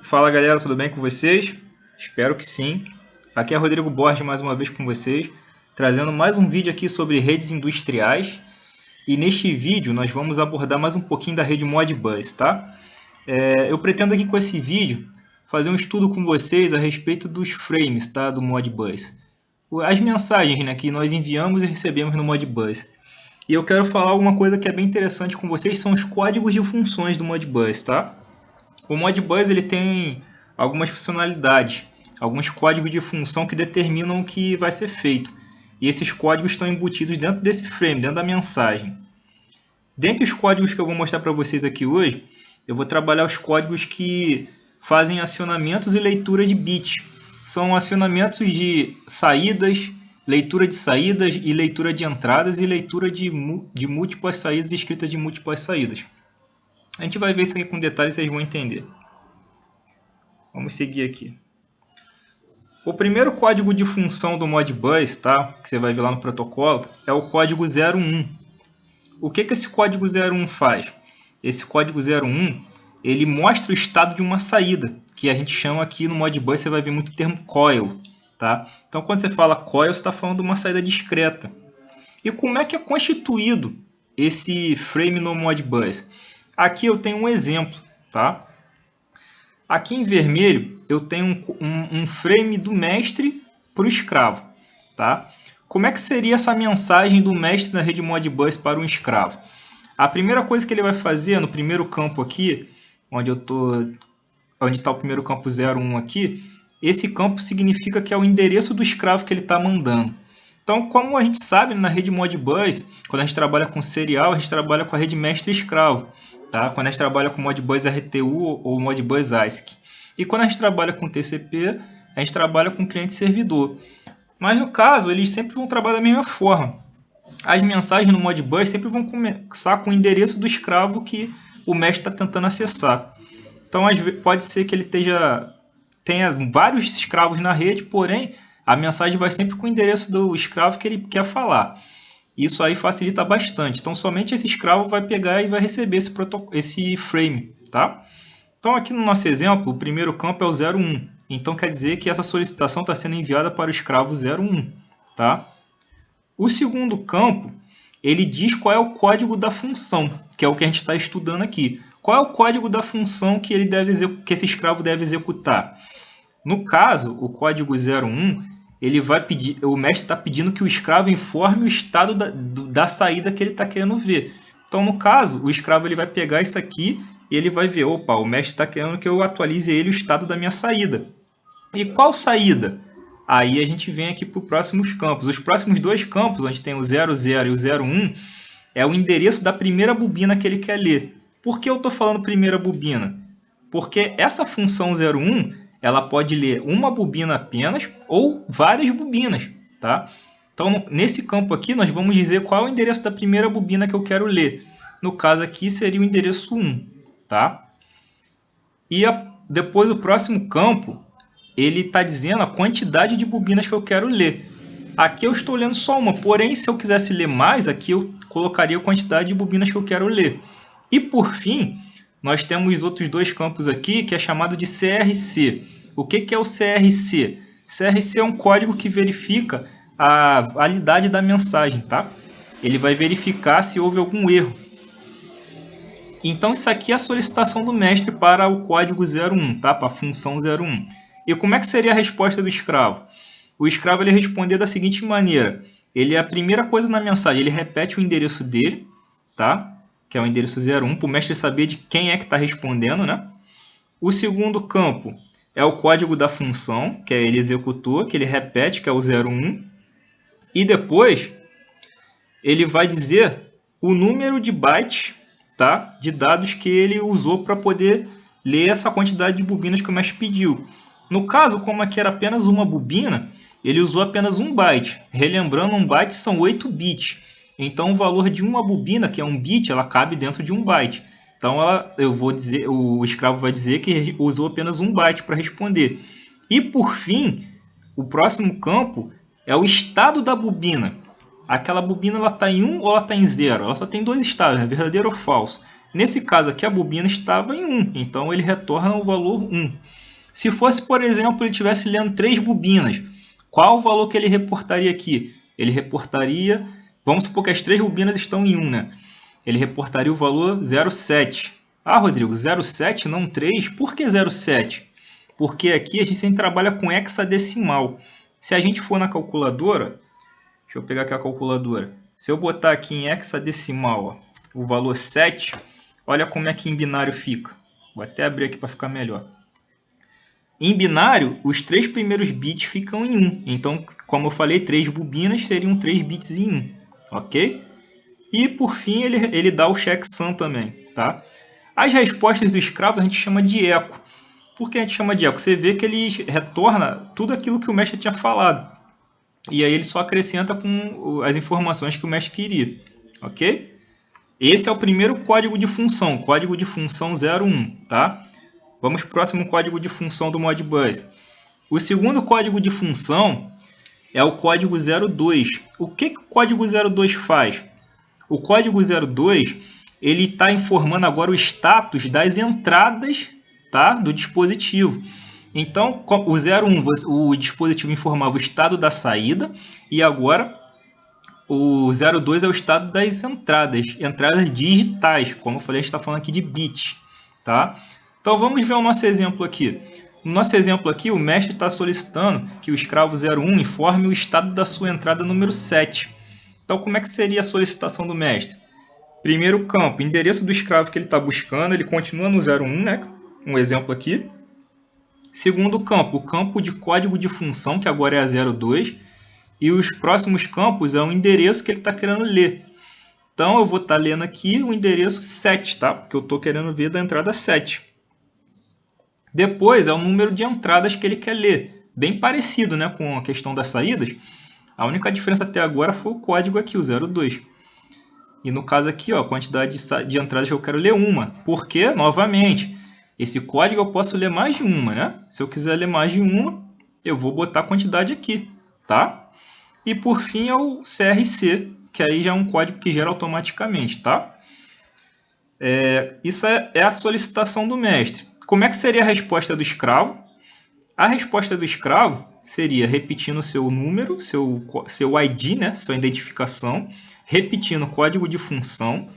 Fala galera, tudo bem com vocês? Espero que sim. Aqui é Rodrigo Borges mais uma vez com vocês, trazendo mais um vídeo aqui sobre redes industriais. E neste vídeo nós vamos abordar mais um pouquinho da rede Modbus, tá? Eu pretendo aqui com esse vídeo fazer um estudo com vocês a respeito dos frames, tá? Do Modbus. As mensagens, né, que nós enviamos e recebemos no Modbus. E eu quero falar alguma coisa que é bem interessante com vocês, são os códigos de funções do Modbus, tá? O Modbus ele tem algumas funcionalidades, alguns códigos de função que determinam o que vai ser feito. E esses códigos estão embutidos dentro desse frame, dentro da mensagem. Dentre os códigos que eu vou mostrar para vocês aqui hoje, eu vou trabalhar os códigos que fazem acionamentos e leitura de bits. São acionamentos de saídas, leitura de saídas e leitura de entradas e leitura de múltiplas saídas e escrita de múltiplas saídas. A gente vai ver isso aqui com detalhes e vocês vão entender. Vamos seguir aqui. O primeiro código de função do Modbus, tá? Que você vai ver lá no protocolo, é o código 01. O que esse código 01 faz? Esse código 01, ele mostra o estado de uma saída, que a gente chama aqui no Modbus, você vai ver muito o termo coil, tá? Então, quando você fala coil, você está falando de uma saída discreta. E como é que é constituído esse frame no Modbus? Aqui eu tenho um exemplo, tá? Aqui em vermelho eu tenho um frame do mestre para o escravo, tá? Como é que seria essa mensagem do mestre na rede Modbus para um escravo? A primeira coisa que ele vai fazer no primeiro campo aqui, onde está o primeiro campo 01 aqui, esse campo significa que é o endereço do escravo que ele está mandando. Então, como a gente sabe, na rede Modbus, quando a gente trabalha com serial, a gente trabalha com a rede mestre-escravo. Tá? Quando a gente trabalha com Modbus RTU ou Modbus ASIC. E quando a gente trabalha com TCP, a gente trabalha com cliente-servidor. Mas no caso, eles sempre vão trabalhar da mesma forma. As mensagens no Modbus sempre vão começar com o endereço do escravo que o mestre está tentando acessar. Então, pode ser que ele tenha vários escravos na rede, porém, a mensagem vai sempre com o endereço do escravo que ele quer falar. Isso aí facilita bastante. Então, somente esse escravo vai pegar e vai receber esse frame, tá? Então, aqui no nosso exemplo, o primeiro campo é o 01. Então, quer dizer que essa solicitação está sendo enviada para o escravo 01, tá? O segundo campo, ele diz qual é o código da função, que é o que a gente está estudando aqui. Qual é o código da função que esse escravo deve executar? No caso, o código 01, ele vai pedir, o mestre está pedindo que o escravo informe o estado da saída que ele está querendo ver. Então, no caso, o escravo ele vai pegar isso aqui e ele vai ver, opa, o mestre está querendo que eu atualize ele o estado da minha saída. E qual saída? Aí a gente vem aqui para os próximos campos. Os próximos dois campos, onde tem o 00 e o 01, é o endereço da primeira bobina que ele quer ler. Por que eu estou falando primeira bobina? Porque essa função 01, ela pode ler uma bobina apenas ou várias bobinas, tá? Então, nesse campo aqui, nós vamos dizer qual é o endereço da primeira bobina que eu quero ler. No caso aqui, seria o endereço 1, tá? E depois, o próximo campo, ele está dizendo a quantidade de bobinas que eu quero ler. Aqui eu estou lendo só uma, porém, se eu quisesse ler mais, aqui eu colocaria a quantidade de bobinas que eu quero ler. E, por fim, nós temos outros dois campos aqui, que é chamado de CRC. O que é o CRC? CRC é um código que verifica a validade da mensagem, tá? Ele vai verificar se houve algum erro. Então, isso aqui é a solicitação do mestre para o código 01, tá? Para a função 01. E como é que seria a resposta do escravo? O escravo ele responder da seguinte maneira. A primeira coisa na mensagem, ele repete o endereço dele, tá? Que é o endereço 01, para o mestre saber de quem é que está respondendo, né? O segundo campo é o código da função, que ele executou, que ele repete, que é o 01. E depois, ele vai dizer o número de bytes, tá? De dados que ele usou para poder ler essa quantidade de bobinas que o mestre pediu. No caso, como aqui era apenas uma bobina, ele usou apenas 1 byte. Relembrando, 1 byte são 8 bits. Então, o valor de uma bobina, que é 1 bit, ela cabe dentro de 1 byte. Então, o escravo vai dizer que usou apenas 1 byte para responder. E, por fim, o próximo campo é o estado da bobina. Aquela bobina está em 1 ou ela está em 0? Ela só tem dois estados, verdadeiro ou falso. Nesse caso aqui, a bobina estava em 1, então ele retorna o valor 1. Se fosse, por exemplo, ele estivesse lendo 3 bobinas, qual o valor que ele reportaria aqui? Ele reportaria, vamos supor que as 3 bobinas estão em 1, né? Ele reportaria o valor 0,7. Ah, Rodrigo, 0,7 não 3? Por que 0,7? Porque aqui a gente sempre trabalha com hexadecimal. Se a gente for na calculadora, deixa eu pegar aqui a calculadora. Se eu botar aqui em hexadecimal, ó, o valor 7, olha como é que em binário fica. Vou até abrir aqui para ficar melhor. Em binário, os 3 primeiros bits ficam em 1. Então, como eu falei, 3 bobinas seriam 3 bits em 1. Ok? E, por fim, ele dá o checksum também. Tá? As respostas do escravo a gente chama de eco. Por que a gente chama de eco? Você vê que ele retorna tudo aquilo que o mestre tinha falado. E aí ele só acrescenta com as informações que o mestre queria. Ok? Esse é o primeiro código de função, código de função 01. Tá? Vamos para o próximo código de função do Modbus. O segundo código de função é o código 02. O que o código 02 faz? O código 02 ele está informando agora o status das entradas, tá, do dispositivo. Então, o 01, o dispositivo informava o estado da saída, e agora o 02 é o estado das entradas digitais. Como eu falei, a gente está falando aqui de bits. Tá? Então, vamos ver o nosso exemplo aqui. No nosso exemplo aqui, o mestre está solicitando que o escravo 01 informe o estado da sua entrada número 7. Então, como é que seria a solicitação do mestre? Primeiro campo, endereço do escravo que ele está buscando, ele continua no 01, né? Um exemplo aqui. Segundo campo, o campo de código de função, que agora é a 02. E os próximos campos é o endereço que ele está querendo ler. Então, eu vou estar lendo aqui o endereço 7, tá? Porque eu estou querendo ver da entrada 7. Depois é o número de entradas que ele quer ler. Bem parecido, né, com a questão das saídas. A única diferença até agora foi o código aqui, o 02. E no caso aqui, ó, a quantidade de entradas que eu quero ler uma. Porque, novamente, esse código eu posso ler mais de uma, né? Se eu quiser ler mais de uma, eu vou botar a quantidade aqui, tá? E por fim é o CRC, que aí já é um código que gera automaticamente, tá? Isso é a solicitação do mestre. Como é que seria a resposta do escravo? A resposta do escravo seria repetindo o seu número, seu ID, né? Sua identificação, repetindo o código de função,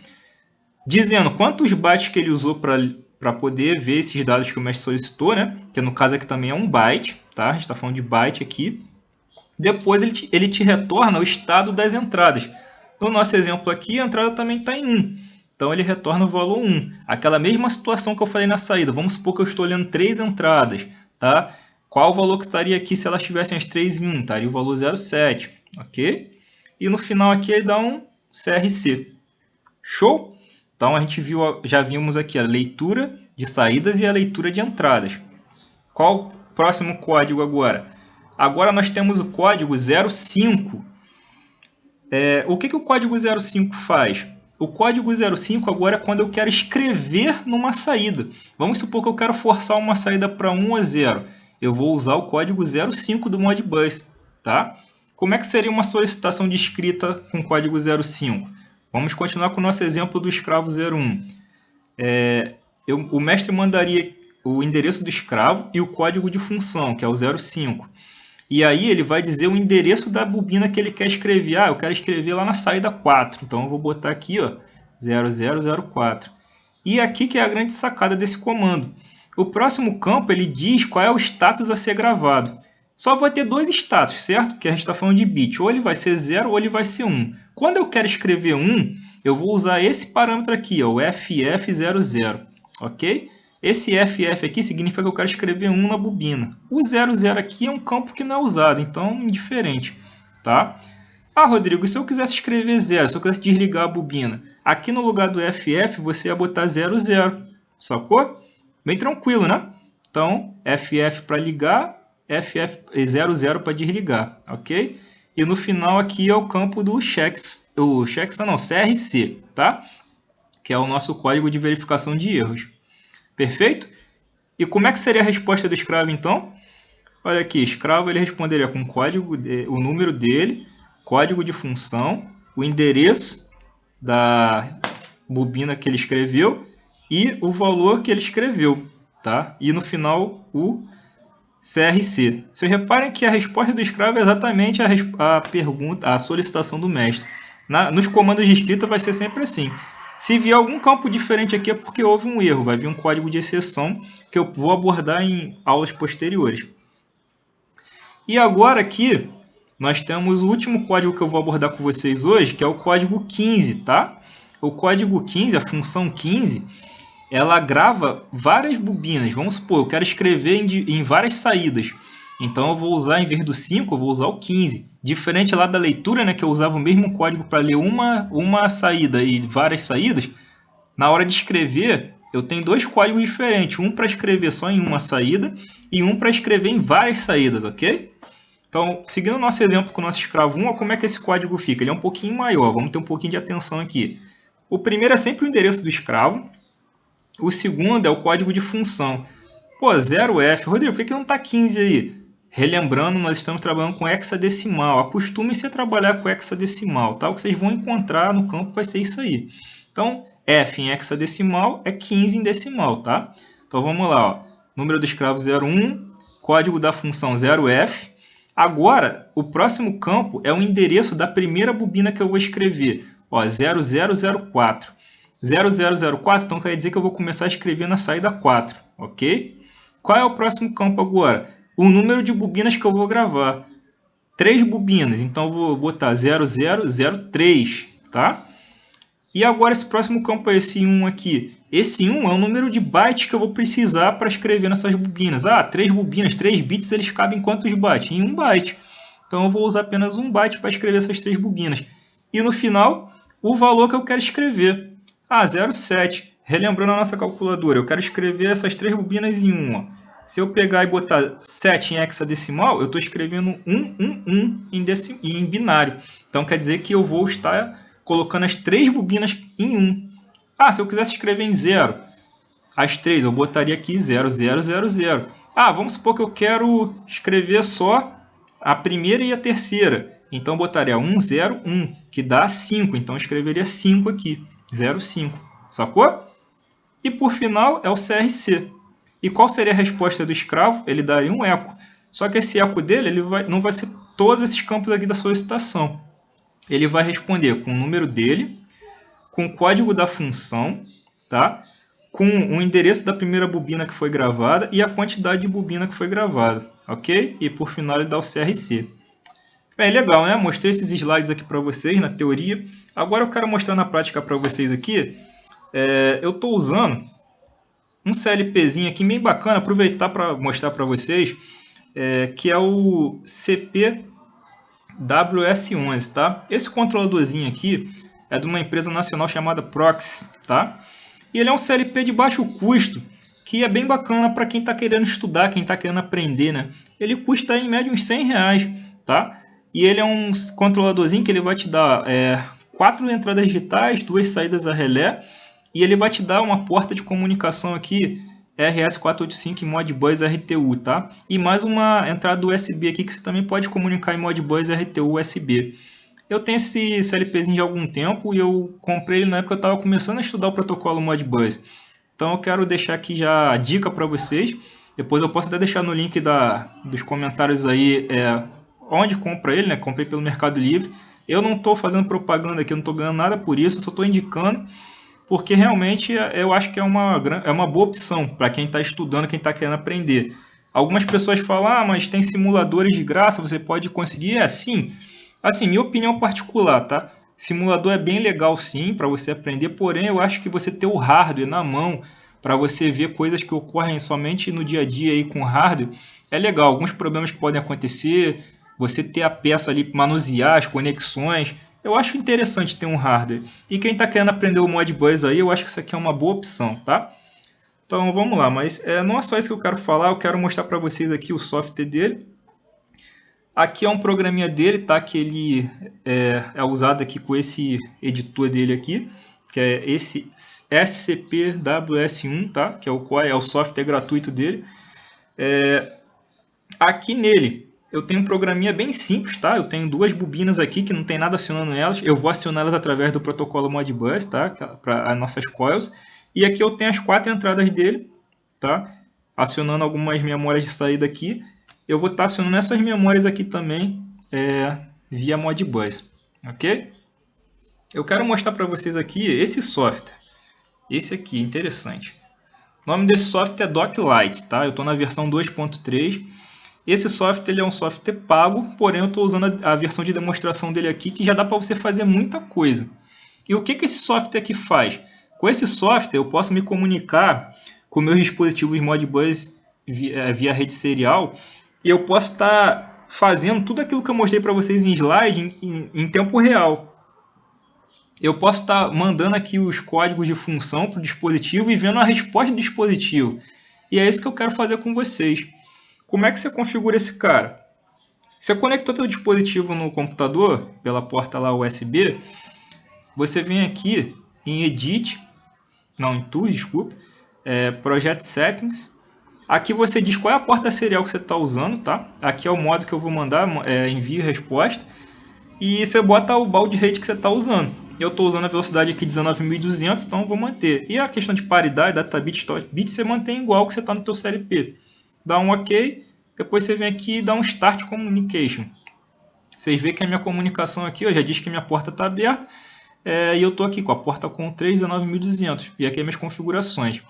dizendo quantos bytes que ele usou para poder ver esses dados que o mestre solicitou, né? Que no caso aqui também é um byte, tá? A gente está falando de byte aqui. Depois ele te retorna o estado das entradas. No nosso exemplo aqui, a entrada também está em 1. Então ele retorna o valor 1. Aquela mesma situação que eu falei na saída. Vamos supor que eu estou olhando 3 entradas. Tá? Qual o valor que estaria aqui se elas tivessem as 3 em 1? Estaria o valor 0,7. Ok? E no final aqui ele dá um CRC. Show? Então a gente já vimos aqui a leitura de saídas e a leitura de entradas. Qual o próximo código agora? Agora nós temos o código 05. O que o código 05 faz? O código 05 agora é quando eu quero escrever numa saída. Vamos supor que eu quero forçar uma saída para 1 ou 0. Eu vou usar o código 05 do Modbus. Tá? Como é que seria uma solicitação de escrita com código 05? Vamos continuar com o nosso exemplo do escravo 01. O mestre mandaria o endereço do escravo e o código de função, que é o 05. E aí ele vai dizer o endereço da bobina que ele quer escrever. Eu quero escrever lá na saída 4. Então eu vou botar aqui, ó, 0004. E aqui que é a grande sacada desse comando. O próximo campo ele diz qual é o status a ser gravado. Só vai ter 2 status, certo? Que a gente está falando de bit. Ou ele vai ser 0 ou ele vai ser 1. Quando eu quero escrever 1, eu vou usar esse parâmetro aqui, ó, o FF00. Ok? Esse FF aqui significa que eu quero escrever 1 na bobina. O 00 aqui é um campo que não é usado, então indiferente. Tá? Ah, Rodrigo, e se eu quisesse escrever 0, se eu quisesse desligar a bobina? Aqui no lugar do FF você ia botar 00. Sacou? Bem tranquilo, né? Então, FF para ligar, FF00 para desligar. Ok? E no final aqui é o campo do CRC, tá? Que é o nosso código de verificação de erros. Perfeito? E como é que seria a resposta do escravo, então? Olha aqui, escravo ele responderia com o número dele, código de função, o endereço da bobina que ele escreveu e o valor que ele escreveu, tá? E no final o CRC. Vocês reparem que a resposta do escravo é exatamente a pergunta, a solicitação do mestre. Nos comandos de escrita vai ser sempre assim. Se vier algum campo diferente aqui é porque houve um erro, vai vir um código de exceção que eu vou abordar em aulas posteriores. E agora aqui nós temos o último código que eu vou abordar com vocês hoje, que é o código 15, tá? O código 15, a função 15, ela grava várias bobinas. Vamos supor, eu quero escrever em várias saídas. Então eu vou usar, em vez do 5, eu vou usar o 15. Diferente lá da leitura, né, que eu usava o mesmo código para ler uma saída e várias saídas, na hora de escrever, eu tenho dois códigos diferentes. Um para escrever só em uma saída e um para escrever em várias saídas, ok? Então, seguindo o nosso exemplo com o nosso escravo 1, como é que esse código fica? Ele é um pouquinho maior, vamos ter um pouquinho de atenção aqui. O primeiro é sempre o endereço do escravo. O segundo é o código de função. Pô, 0F. Rodrigo, por que não está 15 aí? Relembrando, nós estamos trabalhando com hexadecimal. Acostume-se a trabalhar com hexadecimal, tá? O que vocês vão encontrar no campo vai ser isso aí. Então, F em hexadecimal é 15 em decimal, tá? Então, vamos lá, ó. Número do escravo 01, código da função 0F. Agora, o próximo campo é o endereço da primeira bobina que eu vou escrever. Ó, 0004. 0004, então quer dizer que eu vou começar a escrever na saída 4, ok? Qual é o próximo campo agora? O número de bobinas que eu vou gravar. 3 bobinas, então eu vou botar 0003, tá? E agora esse próximo campo é esse 1 aqui. Esse 1 é o número de bytes que eu vou precisar para escrever nessas bobinas. Ah, 3 bobinas, 3 bits, eles cabem em quantos bytes? Em 1 byte. Então eu vou usar apenas 1 byte para escrever essas 3 bobinas. E no final, o valor que eu quero escrever. Ah, 0,7. Relembrando a nossa calculadora, eu quero escrever essas 3 bobinas em 1. Ó. Se eu pegar e botar 7 em hexadecimal, eu estou escrevendo 1 em binário. Então quer dizer que eu vou estar colocando as 3 bobinas em 1. Ah, se eu quisesse escrever em 0, as 3, eu botaria aqui 0, 0, 0, 0. Ah, vamos supor que eu quero escrever só a primeira e a terceira. Então eu botaria 1, 0, 1, que dá 5. Então eu escreveria 5 aqui, 0, 5. Sacou? E por final é o CRC. E qual seria a resposta do escravo? Ele daria um eco. Só que esse eco dele não vai ser todos esses campos aqui da solicitação. Ele vai responder com o número dele, com o código da função, tá? Com o endereço da primeira bobina que foi gravada e a quantidade de bobina que foi gravada, ok? E por final ele dá o CRC. É legal, né? Mostrei esses slides aqui para vocês na teoria. Agora eu quero mostrar na prática para vocês aqui. Eu estou usando um CLPzinho aqui bem bacana, aproveitar para mostrar para vocês, que é o CPWS11, tá? Esse controladorzinho aqui é de uma empresa nacional chamada Proxy, tá? E ele é um CLP de baixo custo, que é bem bacana para quem está querendo estudar, quem está querendo aprender, né? Ele custa em média uns R$100, tá? E ele é um controladorzinho que ele vai te dar 4 entradas digitais, 2 saídas a relé, e ele vai te dar uma porta de comunicação aqui, RS485 em Modbus RTU, tá? E mais uma entrada USB aqui que você também pode comunicar em Modbus RTU USB. Eu tenho esse CLPzinho de algum tempo e eu comprei ele na época que eu estava começando a estudar o protocolo Modbus. Então eu quero deixar aqui já a dica para vocês. Depois eu posso até deixar no link dos comentários aí onde compra ele, né? Comprei pelo Mercado Livre. Eu não estou fazendo propaganda aqui, eu não estou ganhando nada por isso, eu só estou indicando, porque realmente eu acho que é uma boa opção para quem está estudando, quem está querendo aprender. Algumas pessoas falam, mas tem simuladores de graça, você pode conseguir. Sim. Assim, minha opinião particular, tá? Simulador é bem legal sim, para você aprender, porém eu acho que você ter o hardware na mão, para você ver coisas que ocorrem somente no dia a dia aí com o hardware, é legal. Alguns problemas que podem acontecer, você ter a peça ali, manusear as conexões, eu acho interessante ter um hardware. E quem está querendo aprender o Modbus aí, eu acho que isso aqui é uma boa opção, tá? Então vamos lá, mas não é só isso que eu quero falar, eu quero mostrar para vocês aqui o software dele. Aqui é um programinha dele, tá? Que ele é usado aqui com esse editor dele aqui, que é esse SCPWS1, tá? Que é o software gratuito dele. Aqui nele eu tenho um programinha bem simples, tá? Eu tenho duas bobinas aqui que não tem nada acionando elas. Eu vou acioná-las através do protocolo Modbus, tá? Para as nossas coils. E aqui eu tenho as 4 entradas dele, tá? Acionando algumas memórias de saída aqui. Eu vou estar acionando essas memórias aqui também via Modbus, ok? Eu quero mostrar para vocês aqui esse software. Esse aqui, interessante. O nome desse software é Doclite, tá? Eu estou na versão 2.3. Esse software ele é um software pago, porém eu estou usando a versão de demonstração dele aqui, que já dá para você fazer muita coisa. E o que esse software aqui faz? Com esse software eu posso me comunicar com meus dispositivos Modbus via rede serial, e eu posso estar fazendo tudo aquilo que eu mostrei para vocês em slide em tempo real. Eu posso estar mandando aqui os códigos de função para o dispositivo e vendo a resposta do dispositivo. E é isso que eu quero fazer com vocês. Como é que você configura esse cara? Você conectou seu dispositivo no computador pela porta lá USB. Você vem aqui em em Tools, desculpa, Project Settings. Aqui você diz qual é a porta serial que você está usando, tá? Aqui é o modo que eu vou mandar, envio e resposta. E você bota o baud rate que você está usando. Eu estou usando a velocidade aqui 19.200, então eu vou manter. E a questão de paridade, data bit, stop bit, você mantém igual que você está no teu CLP. Dá um OK, depois você vem aqui e dá um Start Communication. Vocês veem que a minha comunicação aqui já diz que minha porta está aberta. E eu estou aqui com a porta com 3.19.200. E aqui as minhas configurações.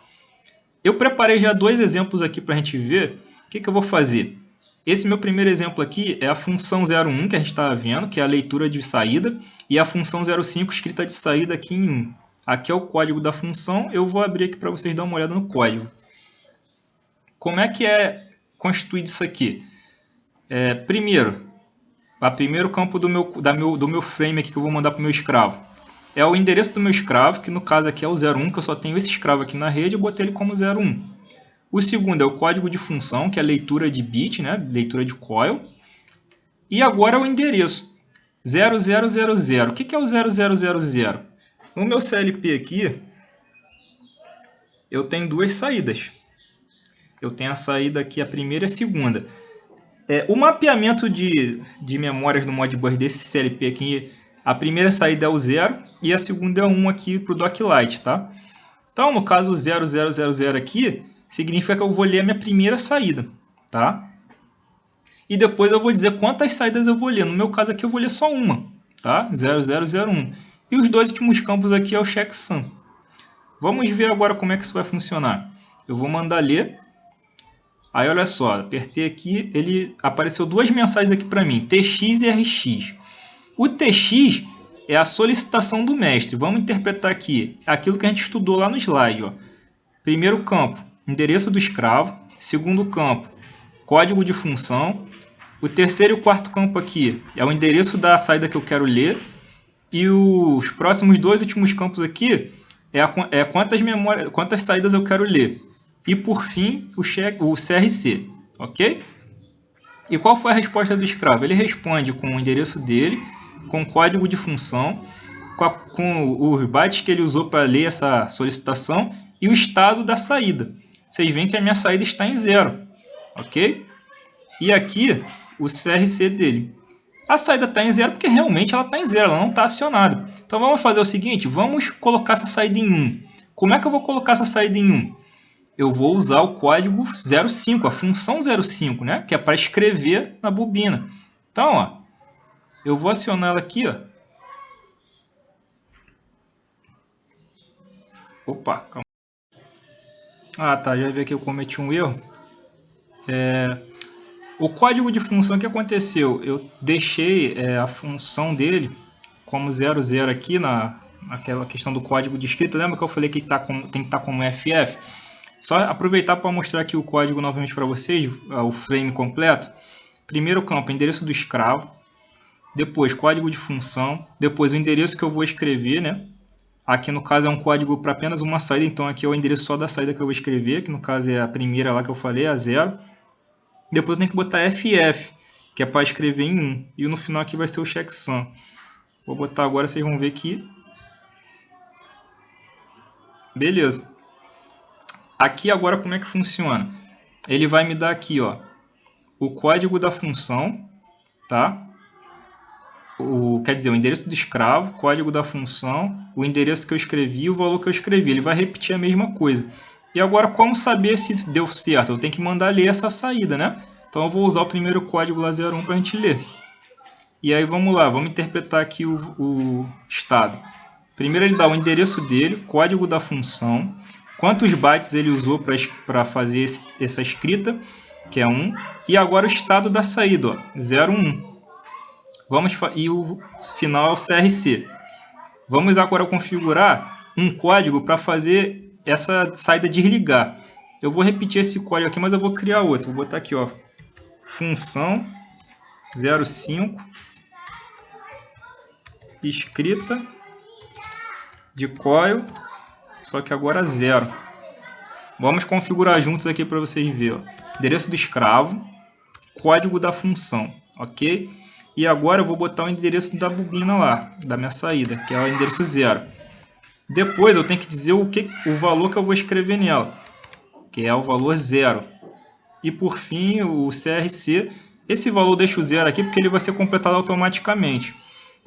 Eu preparei já 2 exemplos aqui para a gente ver. O que eu vou fazer? Esse meu primeiro exemplo aqui é a função 01 que a gente está vendo, que é a leitura de saída, e a função 05 escrita de saída aqui em 1. Aqui é o código da função, eu vou abrir aqui para vocês darem uma olhada no código. Como é que é constituído isso aqui? Primeiro campo do meu frame aqui que eu vou mandar para o meu escravo. É o endereço do meu escravo, que no caso aqui é o 01, que eu só tenho esse escravo aqui na rede, eu botei ele como 01. O segundo é o código de função, que é a leitura de bit, né? Leitura de coil. E agora o endereço, 0000. O que é o 0000? No meu CLP aqui, eu tenho 2 saídas. Eu tenho a saída aqui, a primeira e a segunda. O mapeamento de memórias no Modbus desse CLP aqui, a primeira saída é o 0 e a segunda é o 1 aqui para o Doclite, tá? Então, no caso, o 0000 aqui significa que eu vou ler a minha primeira saída, tá? E depois eu vou dizer quantas saídas eu vou ler. No meu caso aqui eu vou ler só uma, tá? 0001. E os 2 últimos campos aqui é o checksum. Vamos ver agora como é que isso vai funcionar. Eu vou mandar ler. Aí olha só, apertei aqui, ele apareceu 2 mensagens aqui para mim, TX e RX. O TX é a solicitação do mestre. Vamos interpretar aqui aquilo que a gente estudou lá no slide, ó. Primeiro campo, endereço do escravo. Segundo campo, código de função. O terceiro e o quarto campo aqui é o endereço da saída que eu quero ler. E os próximos 2 últimos campos aqui quantas saídas eu quero ler. E por fim, o CRC, ok? E qual foi a resposta do escravo? Ele responde com o endereço dele, com o código de função, com os bytes que ele usou para ler essa solicitação e o estado da saída. Vocês veem que a minha saída está em 0, ok? E aqui o CRC dele. A saída está em 0 porque realmente ela está em 0, ela não está acionada. Então vamos fazer o seguinte, vamos colocar essa saída em 1. Como é que eu vou colocar essa saída em 1? Eu vou usar o código 05, a função 05, né? Que é para escrever na bobina. Então, ó, eu vou acionar ela aqui, ó. Opa, calma. Ah, tá, já vi que eu cometi um erro. O código de função que aconteceu, eu deixei a função dele como 00 aqui naquela questão do código de escrita. Lembra que eu falei que tem que estar como FF? Só aproveitar para mostrar aqui o código novamente para vocês, o frame completo. Primeiro campo, endereço do escravo. Depois, código de função. Depois, o endereço que eu vou escrever, né? Aqui, no caso, é um código para apenas uma saída. Então, aqui é o endereço só da saída que eu vou escrever. Que, no caso, é a primeira lá que eu falei, a 0. Depois, eu tenho que botar FF, que é para escrever em 1. E no final aqui vai ser o checksum. Vou botar agora, vocês vão ver que... Beleza. Aqui agora como é que funciona? Ele vai me dar aqui, ó, o código da função, tá? Quer dizer, o endereço do escravo, código da função, o endereço que eu escrevi e o valor que eu escrevi. Ele vai repetir a mesma coisa. E agora, como saber se deu certo? Eu tenho que mandar ler essa saída, né? Então, eu vou usar o primeiro código lá 01 para a gente ler. E aí, vamos lá, vamos interpretar aqui o estado. Primeiro, ele dá o endereço dele, código da função, quantos bytes ele usou para fazer essa escrita, que é 1, e agora o estado da saída, ó, 01. E o final é o CRC. Vamos agora configurar um código para fazer essa saída desligar. Eu vou repetir esse código aqui, mas eu vou criar outro. Vou botar aqui, ó, função 05 escrita de coil, só que agora 0. Vamos configurar juntos aqui para vocês verem. Ó. Endereço do escravo, código da função, ok? E agora eu vou botar o endereço da bobina lá, da minha saída, que é o endereço 0. Depois eu tenho que dizer o valor que eu vou escrever nela, que é o valor 0. E por fim o CRC, esse valor deixa o 0 aqui porque ele vai ser completado automaticamente.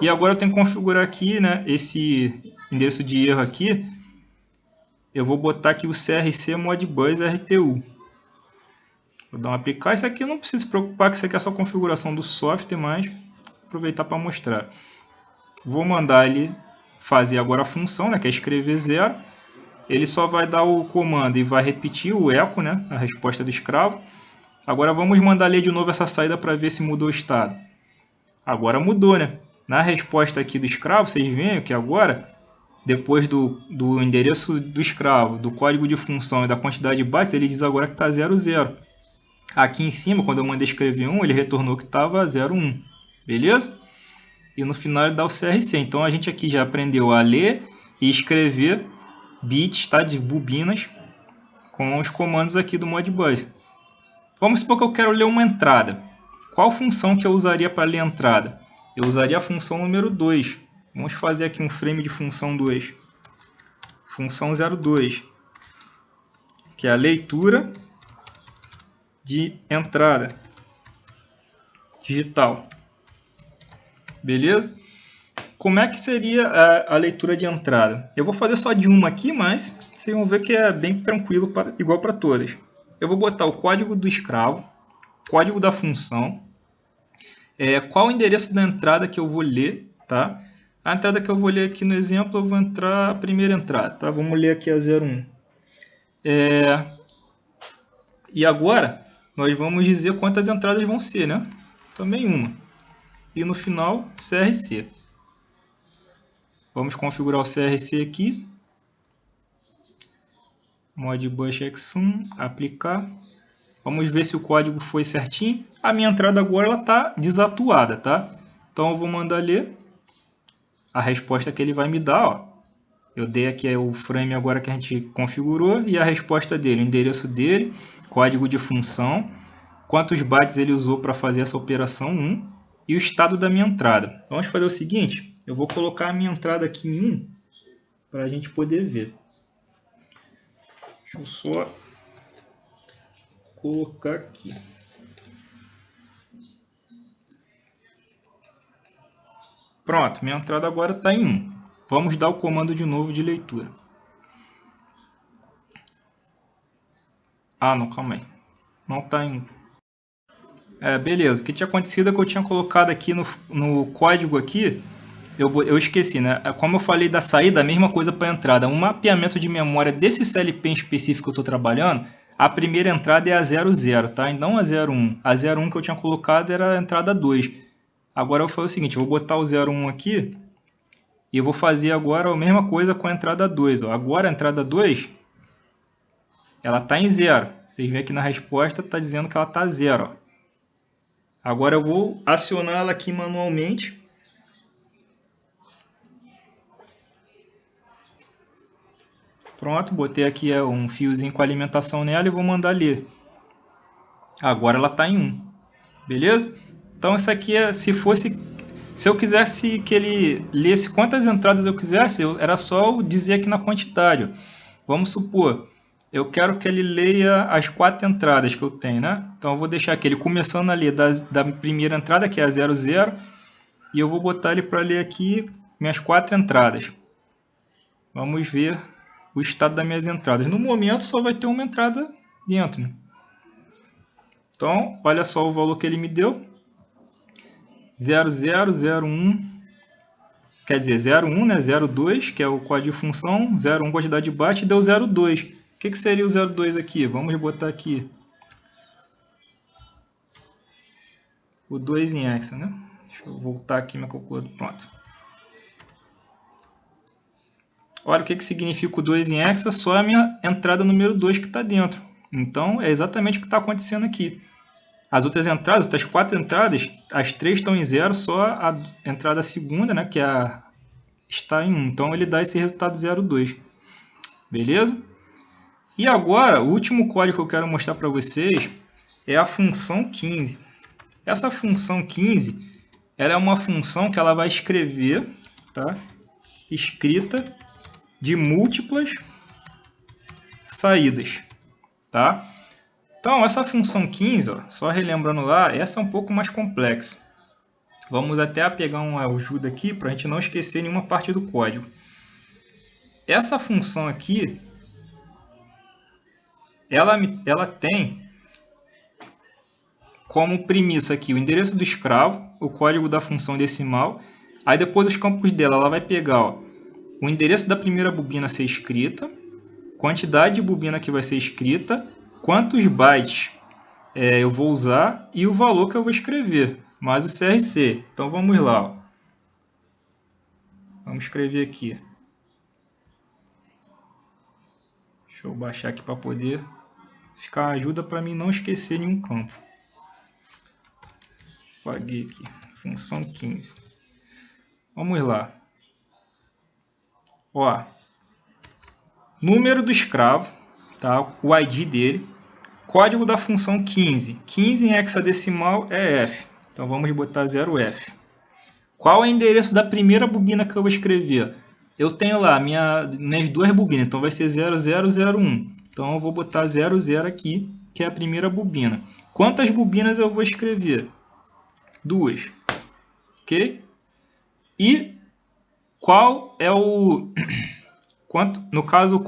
E agora eu tenho que configurar aqui, né, esse endereço de erro aqui. Eu vou botar aqui o CRC Modbus RTU. Vou dar um aplicar. Isso aqui eu não preciso se preocupar, que isso aqui é só configuração do software, mas vou aproveitar para mostrar. Vou mandar ele fazer agora a função, né, que é escrever 0. Ele só vai dar o comando e vai repetir o eco, né, a resposta do escravo. Agora vamos mandar ler de novo essa saída para ver se mudou o estado. Agora mudou, né? Na resposta aqui do escravo, vocês veem que agora, depois do endereço do escravo, do código de função e da quantidade de bytes, ele diz agora que está 00. Aqui em cima, quando eu mandei escrever 1, ele retornou que estava 01. Beleza? E no final ele dá o CRC. Então a gente aqui já aprendeu a ler e escrever bits, tá, de bobinas com os comandos aqui do Modbus. Vamos supor que eu quero ler uma entrada. Qual função que eu usaria para ler a entrada? Eu usaria a função número 2. Vamos fazer aqui um frame de função 2. Função 02, que é a leitura de entrada digital. Beleza? Como é que seria a leitura de entrada? Eu vou fazer só de uma aqui, mas vocês vão ver que é bem tranquilo, igual para todas. Eu vou botar o código do escravo, código da função, qual o endereço da entrada que eu vou ler, tá? A entrada que eu vou ler aqui no exemplo, eu vou entrar a primeira entrada, tá? Vamos ler aqui a 01. E agora, nós vamos dizer quantas entradas vão ser, né? Também uma. E no final, CRC. Vamos configurar o CRC aqui. Modbus Exum, aplicar. Vamos ver se o código foi certinho. A minha entrada agora ela está desatuada, tá? Então eu vou mandar ler a resposta que ele vai me dar, ó. Eu dei aqui o frame agora que a gente configurou e a resposta dele, o endereço dele, código de função, quantos bytes ele usou para fazer essa operação 1 e o estado da minha entrada. Vamos fazer o seguinte, eu vou colocar a minha entrada aqui em 1 para a gente poder ver. Deixa eu só colocar aqui. Pronto, minha entrada agora está em 1. Vamos dar o comando de novo de leitura. Ah, não, calma aí. Não está em 1. Beleza, o que tinha acontecido é que eu tinha colocado aqui no código aqui, eu esqueci, né? Como eu falei da saída, a mesma coisa para a entrada. Um mapeamento de memória desse CLP em específico que eu estou trabalhando, a primeira entrada é a 00, tá? E não a 01. A 01 que eu tinha colocado era a entrada 2. Agora eu vou fazer o seguinte, eu vou botar o 01 aqui e eu vou fazer agora a mesma coisa com a entrada 2. Ó. Agora a entrada 2, ela está em 0. Vocês veem aqui na resposta, está dizendo que ela está 0. Ó. Agora eu vou acionar ela aqui manualmente. Pronto, botei aqui um fiozinho com alimentação nela e vou mandar ler. Agora ela está em 1. Beleza? Então isso aqui se eu quisesse que ele lesse quantas entradas eu quisesse, era só dizer aqui na quantidade. Ó. Vamos supor, eu quero que ele leia as 4 entradas que eu tenho, né? Então eu vou deixar aqui ele começando a ler da primeira entrada, que é a 00, e eu vou botar ele para ler aqui minhas 4 entradas. Vamos ver o estado das minhas entradas. No momento só vai ter uma entrada dentro, né? Então, olha só o valor que ele me deu. 0001, quer dizer, 01, né? 02, que é o código de função, 01 quantidade de byte, e deu 02. O que seria o 02 aqui? Vamos botar aqui o 2 em hexa, né? Deixa eu voltar aqui minha calculadora. Pronto. Olha o que significa o 2 em hexa, só a minha entrada número 2 que está dentro. Então, é exatamente o que está acontecendo aqui. As outras entradas, as 4 entradas, as 3 estão em 0, só a entrada segunda, né, que é está em 1. Então, ele dá esse resultado 02. Beleza? E agora, o último código que eu quero mostrar para vocês é a função 15. Essa função 15, ela é uma função que ela vai escrever, tá? Escrita de múltiplas saídas, tá? Então, essa função 15, ó, só relembrando lá, essa é um pouco mais complexa. Vamos até pegar uma ajuda aqui para a gente não esquecer nenhuma parte do código. Essa função aqui, ela tem como premissa aqui o endereço do escravo, o código da função decimal, aí depois os campos dela, ela vai pegar, ó, o endereço da primeira bobina a ser escrita, quantidade de bobina que vai ser escrita, quantos bytes eu vou usar e o valor que eu vou escrever, mais o CRC. Então vamos lá, ó. Vamos escrever aqui. Deixa eu baixar aqui para poder ficar ajuda para mim não esquecer nenhum campo. Apaguei aqui, função 15. Vamos lá. Ó, número do escravo, tá? O ID dele. Código da função 15. 15 em hexadecimal é F. Então vamos botar 0F. Qual é o endereço da primeira bobina que eu vou escrever? Eu tenho lá minhas 2 bobinas, então vai ser 0001. Então eu vou botar 00 aqui, que é a primeira bobina. Quantas bobinas eu vou escrever? 2. Ok? E qual é o... no caso,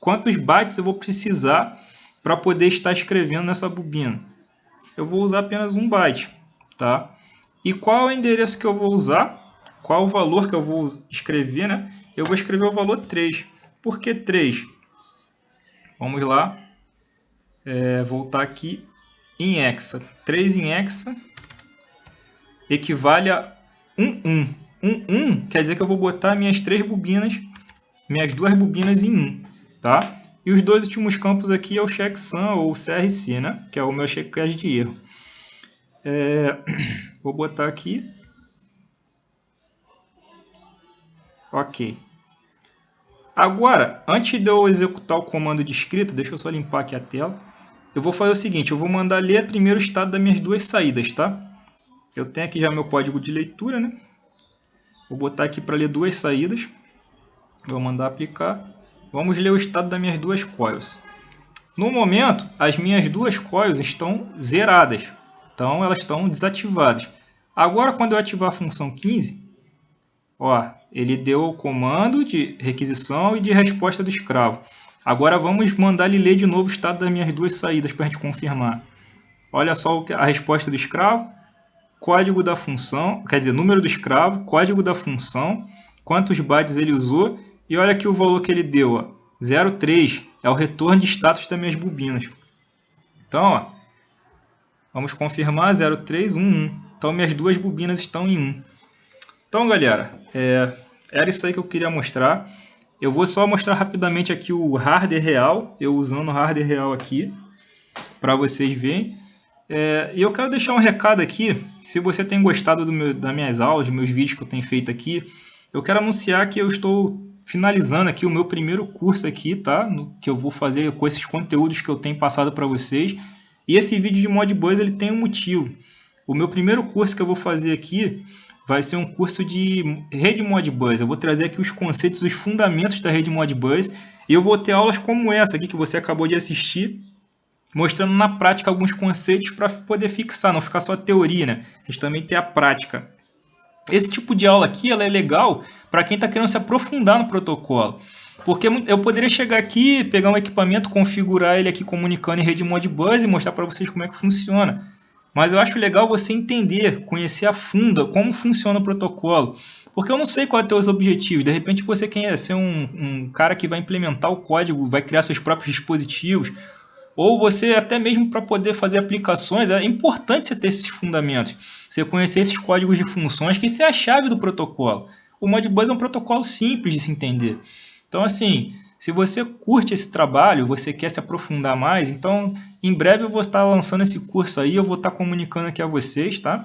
quantos bytes eu vou precisar para poder estar escrevendo nessa bobina? Eu vou usar apenas 1 byte, tá? E qual é o endereço que eu vou usar? Qual o valor que eu vou escrever, né? Eu vou escrever o valor 3. Por que 3? Vamos lá. Voltar aqui em hexa. 3 em hexa equivale a 1. 1 quer dizer que eu vou botar minhas 3 bobinas, minhas 2 bobinas em 1, tá? E os 2 últimos campos aqui é o checksum ou CRC, né? Que é o meu checagem de erro. Vou botar aqui. Ok. Agora, antes de eu executar o comando de escrita, deixa eu só limpar aqui a tela. Eu vou fazer o seguinte, eu vou mandar ler primeiro o estado das minhas 2 saídas, tá? Eu tenho aqui já meu código de leitura, né? Vou botar aqui para ler 2 saídas. Vou mandar aplicar. Vamos ler o estado das minhas 2 coils. No momento, as minhas 2 coils estão zeradas. Então, elas estão desativadas. Agora, quando eu ativar a função 15, ó, ele deu o comando de requisição e de resposta do escravo. Agora, vamos mandar ele ler de novo o estado das minhas 2 saídas para a gente confirmar. Olha só a resposta do escravo. Código da função, quer dizer, número do escravo, código da função, quantos bytes ele usou, e olha aqui o valor que ele deu, ó, 03, é o retorno de status das minhas bobinas. Então, ó, vamos confirmar 0311. Então, minhas 2 bobinas estão em 1. Então, galera, era isso aí que eu queria mostrar. Eu vou só mostrar rapidamente aqui o hardware real, eu usando o hardware real aqui, para vocês verem. E eu quero deixar um recado aqui, se você tem gostado das minhas aulas, dos meus vídeos que eu tenho feito aqui, eu quero anunciar que eu estou finalizando aqui o meu primeiro curso aqui, tá? Que eu vou fazer com esses conteúdos que eu tenho passado para vocês. E esse vídeo de Modbus, ele tem um motivo. O meu primeiro curso que eu vou fazer aqui vai ser um curso de rede Modbus. Eu vou trazer aqui os conceitos, os fundamentos da rede Modbus, e eu vou ter aulas como essa aqui que você acabou de assistir, mostrando na prática alguns conceitos para poder fixar, não ficar só teoria, né? A gente também tem a prática. Esse tipo de aula aqui ela é legal para quem está querendo se aprofundar no protocolo. Porque eu poderia chegar aqui, pegar um equipamento, configurar ele aqui comunicando em rede Modbus e mostrar para vocês como é que funciona. Mas eu acho legal você entender, conhecer a fundo como funciona o protocolo. Porque eu não sei qual é o teu objetivo. De repente você quer ser um cara que vai implementar o código, vai criar seus próprios dispositivos. Ou você até mesmo para poder fazer aplicações, é importante você ter esses fundamentos. Você conhecer esses códigos de funções, que isso é a chave do protocolo. O Modbus é um protocolo simples de se entender. Então, assim, se você curte esse trabalho, você quer se aprofundar mais, então, em breve eu vou estar lançando esse curso aí, eu vou estar comunicando aqui a vocês, tá?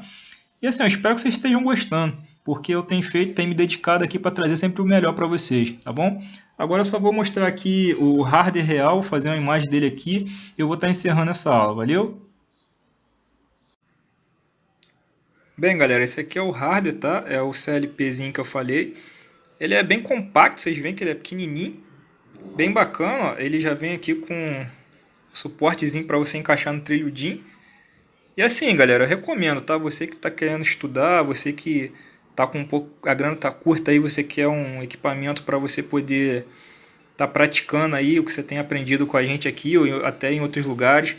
E assim, eu espero que vocês estejam gostando, porque eu tenho me dedicado aqui para trazer sempre o melhor para vocês, tá bom? Agora eu só vou mostrar aqui o hardware real, fazer uma imagem dele aqui, e eu vou estar encerrando essa aula, valeu? Bem, galera, esse aqui é o hardware, tá? É o CLPzinho que eu falei. Ele é bem compacto, vocês veem que ele é pequenininho, bem bacana, ó. Ele já vem aqui com suportezinho para você encaixar no trilho DIN. E assim, galera, eu recomendo, tá? Você que está querendo estudar, você que tá com um pouco, a grana tá curta aí, você quer um equipamento para você poder tá praticando aí o que você tem aprendido com a gente aqui ou até em outros lugares.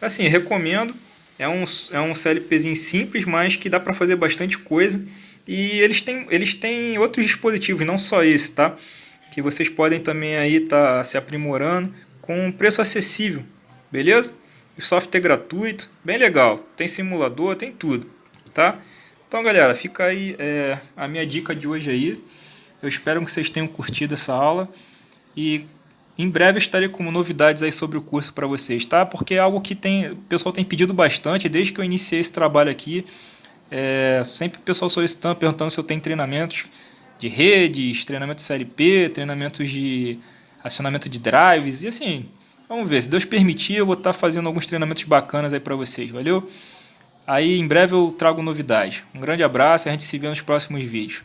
Assim, eu recomendo. É um CLPzinho simples, mas que dá para fazer bastante coisa. E eles têm outros dispositivos, não só esse, tá? Que vocês podem também aí tá se aprimorando com um preço acessível, beleza? O software é gratuito, bem legal. Tem simulador, tem tudo, tá? Então, galera, fica aí a minha dica de hoje aí. Eu espero que vocês tenham curtido essa aula e em breve estarei com novidades aí sobre o curso para vocês, tá? Porque é algo que o pessoal tem pedido bastante desde que eu iniciei esse trabalho aqui. Sempre o pessoal solicitando, perguntando se eu tenho treinamentos de redes, treinamento de CLP, treinamentos de acionamento de drives e assim, vamos ver, se Deus permitir eu vou estar fazendo alguns treinamentos bacanas aí para vocês, valeu? Aí em breve eu trago novidades. Um grande abraço e a gente se vê nos próximos vídeos.